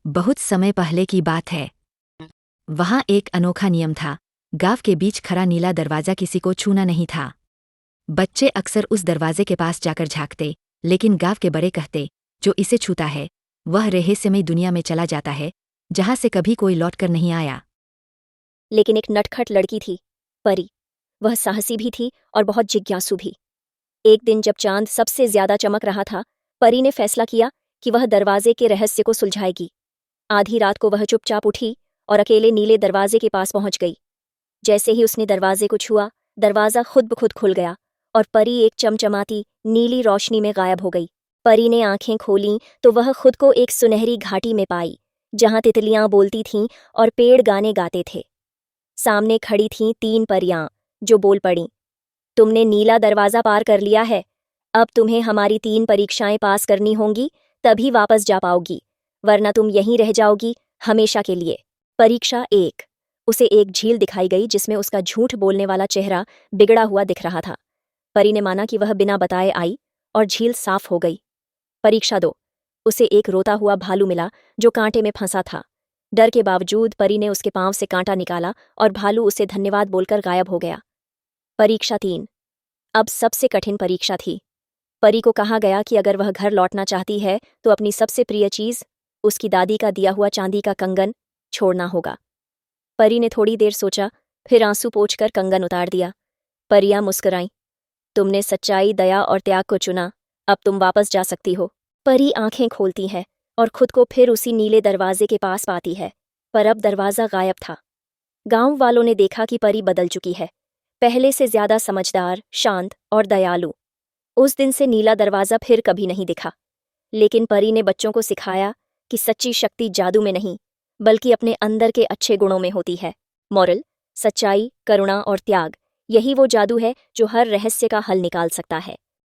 बहुत समय पहले की बात है। वहाँ एक अनोखा नियम था। गांव के बीच खड़ा नीला दरवाजा किसी को छूना नहीं था। बच्चे अक्सर उस दरवाजे के पास जाकर झांकते, लेकिन गांव के बड़े कहते, जो इसे छूता है वह रहस्यमय दुनिया में चला जाता है, जहाँ से कभी कोई लौटकर नहीं आया। लेकिन एक नटखट लड़की थी, परी। वह साहसी भी थी और बहुत जिज्ञासु भी। एक दिन जब चांद सबसे ज्यादा चमक रहा था, परी ने फैसला किया कि वह दरवाजे के रहस्य को सुलझाएगी। आधी रात को वह चुपचाप उठी और अकेले नीले दरवाजे के पास पहुंच गई। जैसे ही उसने दरवाजे को छुआ, दरवाजा खुद ब खुद खुल गया और परी एक चमचमाती नीली रोशनी में गायब हो गई। परी ने आंखें खोलीं तो वह खुद को एक सुनहरी घाटी में पाई, जहां तितलियां बोलती थीं और पेड़ गाने गाते थे। सामने खड़ी थीं 3 परियां, जो बोल पड़ीं, तुमने नीला दरवाजा पार कर लिया है। अब तुम्हें हमारी 3 परीक्षाएं पास करनी होंगी, तभी वापस जा पाओगी, वरना तुम यहीं रह जाओगी हमेशा के लिए। परीक्षा 1। उसे एक झील दिखाई गई जिसमें उसका झूठ बोलने वाला चेहरा बिगड़ा हुआ दिख रहा था। परी ने माना कि वह बिना बताए आई और झील साफ हो गई। परीक्षा 2। उसे एक रोता हुआ भालू मिला जो कांटे में फंसा था। डर के बावजूद परी ने उसके पांव से कांटा निकाला और भालू उसे धन्यवाद बोलकर गायब हो गया। परीक्षा 3। अब सबसे कठिन परीक्षा थी। परी को कहा गया कि अगर वह घर लौटना चाहती है तो अपनी सबसे प्रिय चीज, उसकी दादी का दिया हुआ चांदी का कंगन, छोड़ना होगा। परी ने थोड़ी देर सोचा, फिर आंसू पोंछकर कंगन उतार दिया। परियां मुस्कुराईं, तुमने सच्चाई, दया और त्याग को चुना, अब तुम वापस जा सकती हो। परी आंखें खोलती है और खुद को फिर उसी नीले दरवाजे के पास पाती है, पर अब दरवाजा गायब था। गांव वालों ने देखा कि परी बदल चुकी है, पहले से ज्यादा समझदार, शांत और दयालु। उस दिन से नीला दरवाजा फिर कभी नहीं दिखा। लेकिन परी ने बच्चों को सिखाया कि सच्ची शक्ति जादू में नहीं, बल्कि अपने अंदर के अच्छे गुणों में होती है। मॉरल: सच्चाई, करुणा और त्याग, यही वो जादू है जो हर रहस्य का हल निकाल सकता है।